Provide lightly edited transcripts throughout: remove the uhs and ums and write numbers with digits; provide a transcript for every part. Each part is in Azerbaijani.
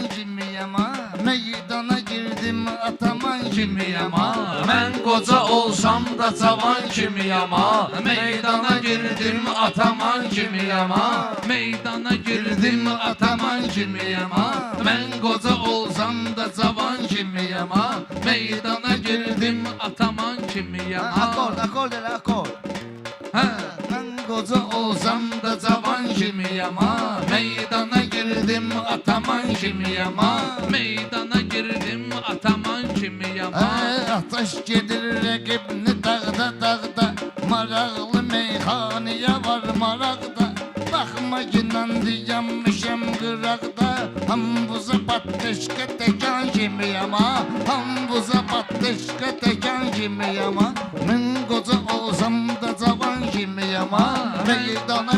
ataman kimiyəm ha. Meydana girdim ataman kimiyəm ha. Mən qoca olsam da cavan kimiyəm ha. Meydana girdim ataman kimiyəm ha. Meydana girdim ataman kimiyəm ha. Mən qoca olsam da cavan kimiyəm ha. Meydana girdim ataman kimiyəm ha. Akord elə akord. Hə. Mən qoca olsam da cavan kimiyəm ha. Meydana girdim ataman kimiyəm ha. Meydana girdim ataman kimiyəm ha. Ataş gedir rəqibini dağda dağda. Maraqlı meyxaniyə var maraqda. Baxma ginandiyəmişəm qıraqda. Hambuza patteşka təkan kimiyəm ha. Hambuza patteşka təkan kimiyəm ha. Mən qoca olsam da cavan kimiyəm ha. Meydana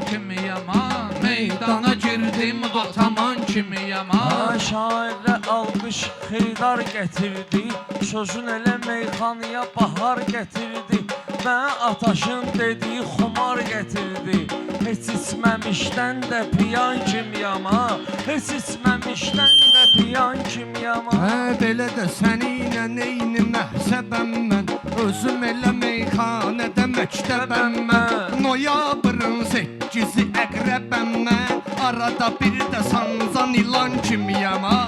kimiyəm ha. Meydana girdim ataman kimiyəm ha. Şairə alqış xeydar gətirdi. Sözün elə meyxanıya bahar gətirdi. Mənə ataşın dediyi xumar gətirdi. Heç içməmişdən də piyan kimiyəm ha. Heç içməmişdən də piyan kimiyəm ha. Belə də səninlə neyni məhsəbəm mən. Özüm elə meyxanədə məktəbəm mən. Noyabrın 8-i əqrəbəm mən. Arada bir də sancan ilan kimiyəm ha.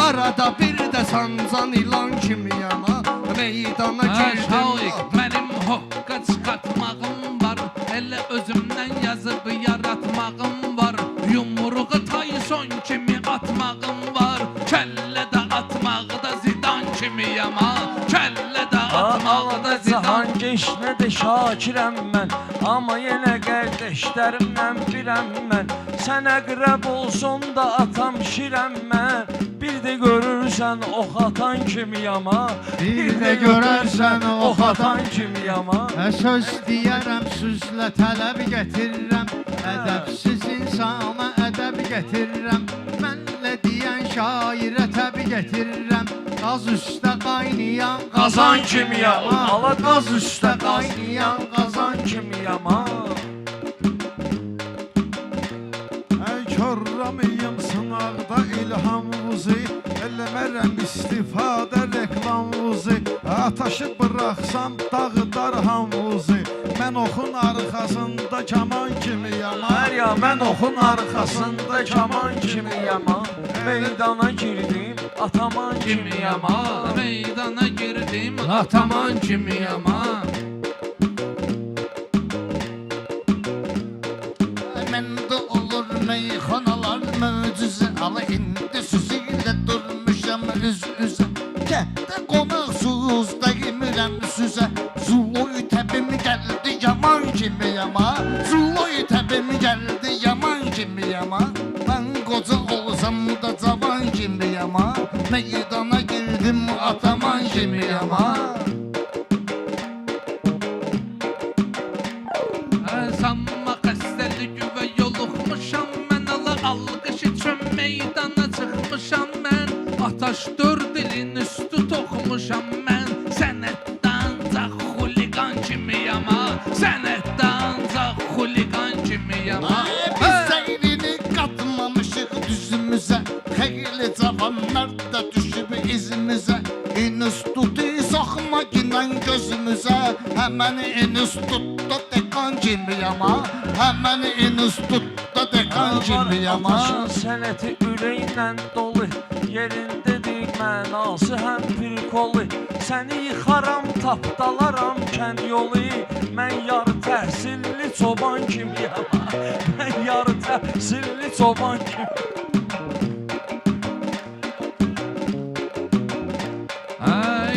Arada bir də sancan ilan kimiyəm ha. Meydana girdim. Mənim hoqqa çıxartmağım var. Elə özümdən yazıb yaratmağım var. Yumruğu Tyson kimi atmağım var. Kəllədə atmaqda Zidane kimiyəm ha. Kəllədə atmaqda Zidane. Cahangeş nədir Şakirəm mən. Amma yenə qardeşlərimlə birəm mən. Sən əqrəb olsun da atam şirəm mən. Bir də görürsən ox atan kimiyəm ha. Bir də görərsən ox atan kimiyəm ha. Söz deyərəm, sözlə tələb gətirirəm. Ədəbsiz insana ədəb gətirirəm. Mənlə deyən şairə təbi gətirirəm. Qaz üstə qaynayan Qazan kimiyəm ha. Ala Qaz üstə qaynayan qazan kimiyəm ha. Körrəmiyim sınaqda ilham vuzi. Eləmərəm istifadə reklam vuzi. Ataşı bıraxsam dağıdar hamvuzi. Mən oxun arxasında kaman kimiyəm ha. Ya mən oxun arxasında kaman kimiyəm ha. Meydana girdim ataman kimiyəm ha. Meydana girdim ataman kimiyəm ha. Məndə olur meyxanalar möcüzə. Ala indi süzü ilə durmuşam üz-üzə. Kətdə qonaqsuz da yemirəm süzə. Zuloy təbim gəldi yaman kimiyəm ha. Zuloy təbim gəldi yaman kimiyəm ha. Mən qoca olsam da cavan kimiyəm ha. Meydana girdim ataman kimiyəm ha. Sanma xəstəlik və yoluxmuşam mən. Ala alqış üçün meydana çıxmışam mən. Ataş 4 ilin üstü toxumuşam mən. Sənətdə ancaq xuliqan kimiyəm ha. Sənətdə ancaq xuliqan kimiyəm ha. Biz seyrini qatmamışıq düzümüzə. Xeyli cavanlar da düşüb izimizə. İnstitutu soxma ginən gözümüzə. Həmən institutda dekan kimiyəm ha. Həmən institutda dekan kimiyəm ha. Ataşın sənəti ürəklə dolu. Yerindədir mənası həm pirkolu. Səni yıxaram tapdalaram kənd yolu. Mən yarı təhsilli çoban kimiyəm ha. Mən yarı təhsilli çoban kimiyəm.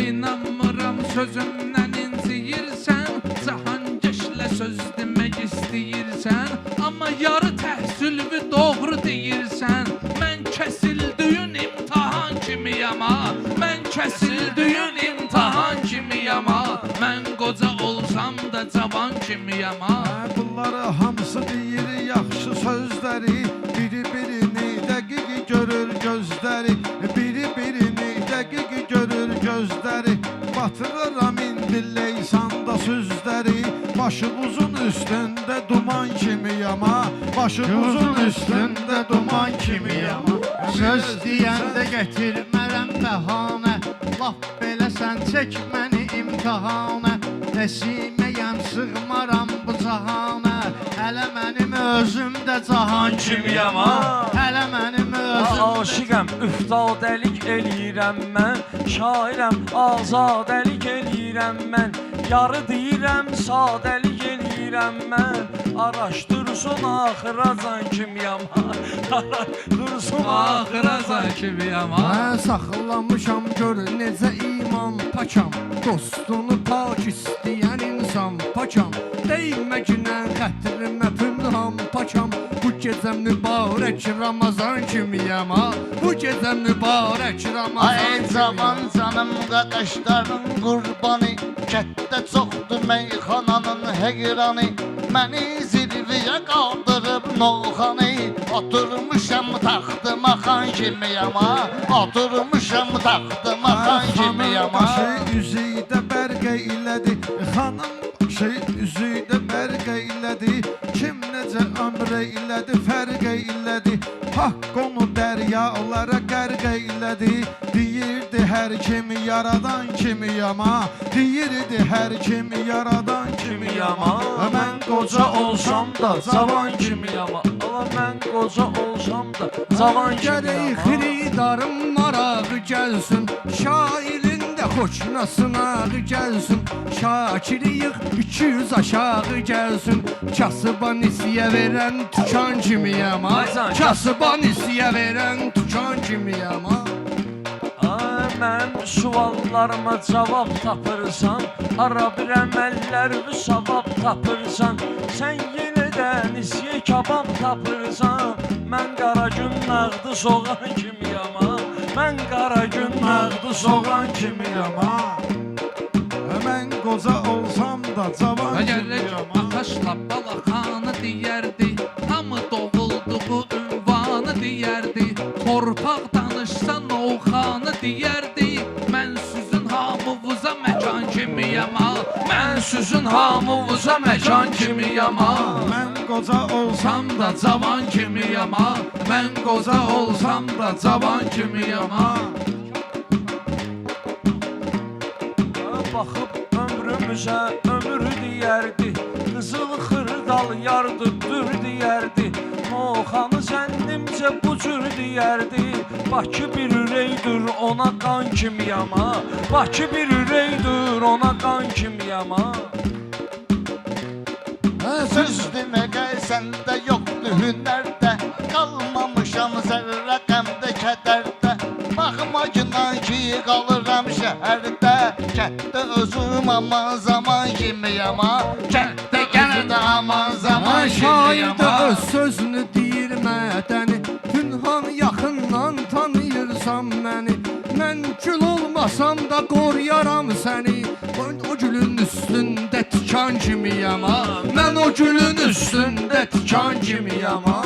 İnanmıram sözümdən inciyirsən. Cahangeşlə söz demək istəyirsən. Amma yarı təhsilvi doğru deyirsən. Mən kəsildiyin imtahan kimiyəm ha. Mən kəsildiyin imtahan kimiyəm ha. Mən qoca olsam da cavan kimiyəm ha. Bunları hamısı deyir yaxşı sözləri. Biri-birini dəqiq görür gözləri. Biri-birini dəqiq görür gözləri. Batırıram indi leysanda sözləri başımızın üstündə duman kimiyəm ha. Başımızın üstündə duman kimiyəm ha. Söz deyəndə gətirmərəm bəhanə. Laf belə sən çək məni imtihana. Nəsiməyəm, sığmaram bu cahanə. Hələ mənim özümdə cahan kimiyəm ha. Hələ mənim özümdə. Aşiqəm, üftadəlik eləyirəm mən. Şairəm, azadəlik eləyirəm mən. Yarı deyirəm, sadəlik eləyirəm mən. Araşdırsın axıracan kimiyəm ha. Araşdırsın axıracan kimiyəm ha. Mən saxlamışam gör necə imam pakam. Dostunu pak istəyən insan pakam. Dəymə günən xətrimə pünham pakam. Bu gecə mübarək Ramazan kimiyəm ha. Bu gecə mübarək Ramazan Ay cavan canım qardaşların qurbanı. Kətdə çoxdur meyxananın heyranı. Məni zirvəyə qaldırıb novxanı. Oturmuşam taxtıma xan kimiyəm ha. Oturmuşam taxtıma xan kimiyəm ha. Başı üzüydə bərq eylədi. Xanım başı üzüydə bərq eylədi. Kim necə ömr eylədi, fərq eylədi. Haqq onu dəryalara qərq eylədi. Deyirdi hər kimi yaradan kimiyəm ha. Deyirdi hər kimi yaradan kimiyəm ha. Mən qoca olsam da cavan kimiyəm ha. Allah mən qoca olsam da cavan Gərək kimiyəm ha. xiridarım marağı gəlsin. Şairin də xoşuna sınağı gəlsin. Şakiri yığ 200 aşağı gəlsin. Kasıba nisiyə verən tükan kimiyəm ha. Kasıba nisiyə verən tükan kimiyəm ha. Ay, mənim suallarıma cavab tapırsan. Ara bir əməllərimi savab tapırsan. Sən yenə də nisiyə kabab tapırsan. Mən qara gün nağdı soğan kimiyəm ha. Mən qara gün nağdı soğan kimiyəm ha. Mən qoca olsam da cavan Əgərək kimiyəm ha. ataşla balaxanı deyərdi. Hamı doğulduğu ünvanı deyərdi. Torpaq danışsa novxanı deyərdi. Mən sizin hamınıza məkan kimiyəm ha. Mən sizin hamınıza məkan kimiyəm ha. Mən qoca olsam Olsam da cavan kimiyəm ha. Mən qoca olsam da cavan kimiyəm ha. Baxıb ömrümüzə ömür deyərdi. Qızıl xırdal yardı dür deyərdi. Moxanı zənnimcə bu cür deyərdi. Bakı bir ürəkdir ona qan kimiyəm ha. Bakı bir ürəkdir ona qan kimiyəm ha. Söz deməqə səndə yoxdur hünərdə. Qalmamışam zərrə qəmdə kədərdə. Baxma günan ki qalıram şəhərdə. Kətdə özüm aman zaman kimiyəm ha. Kətdə gəldə aman zaman Şair kimiyəm də ha. öz sözünü deyir mədəni. Pünhan yaxından tanıyırsan məni. Mən gül olmasam da qoruyaram səni. O gülün üstündə tikan kimiyəm ha. Mən o gülün üstündə tikan kimiyəm ha.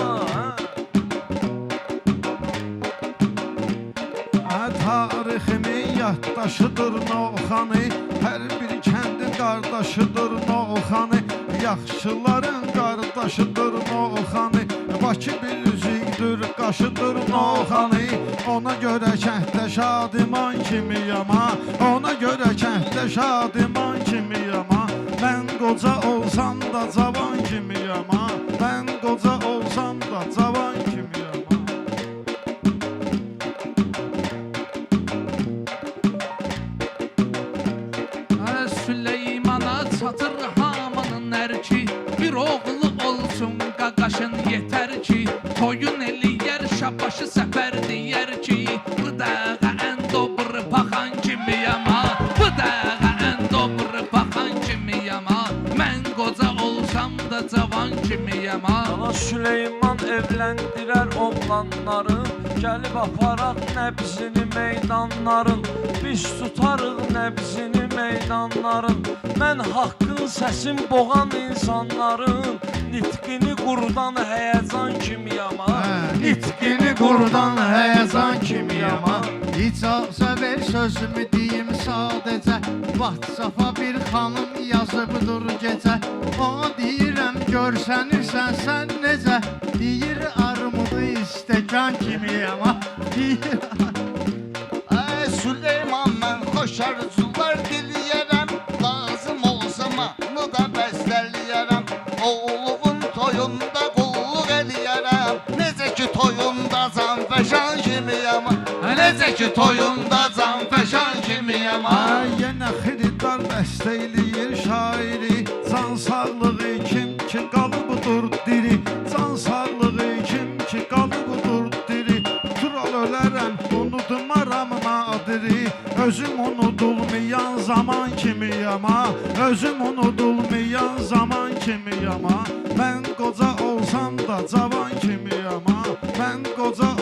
Tariximin yaddaşıdır Novxanı. Hər bir kəndin qardaşıdır Novxanı. Yaxşıların qardaşıdır Novxanı. Bakı bir üzükdür, qaşıdır Novxanı. Ona görə kənddə şadiman kimiyəm ha. Ona görə kənddə şadiman kimiyəm ha. Mən qoca olsam da cavan kimiyəm ha. Mən qoca olsam da cavan kimiyəm ha. Süleymana çatır hamının ərki. Bir oğlu olsun qaqaşın yetər ki. Toyun eləyər şabaşı səfər deyər ki. Bu dağa ən dobru paxan kimiyəm ha. Bu dağa ən dobru paxan kimiyəm ha. Mən qoca olsam da cavan kimiyəm ha. Ana Süleyman evləndirər oğlanları. Gəlib aparaq nəbzini meydanların. Biz tutarıq nəbzini meydanların. Mən haqqın səsin boğan insanların. Nitqini qurdan həyəcan kimiyəm ha. Nitqini qurdan həyəcan kimiyəm ha. İcazə ver sözümü deyim sadəcə WhatsApp-a bir xanım yazıbdır gecə Ona deyirəm görsənirsən sən necə Deyir armudu istəkan kimiyəm Deyir Süleyman mən xoş arzular diliyərəm Lazım olsa mahnı da bəstəliyərəm Oğlumun toyunda qulluq eləyərəm Necə ki toyunda canfəşan kimiyəm Necə ki toyunda canfəşan kimiyəm Ay, yenə xiridar bəstə eləyir şairi Can sağlığı kim ki qalıbıdır diri Can sağlığı kim ki qalıbıdır diri Tural ölərəm unutmaram nadiri Özüm unudulmayan zaman kimiyəm Özüm unudulmayan zaman kimiyəm Mən qoca olsam da cavan kimiyəm Mən qoca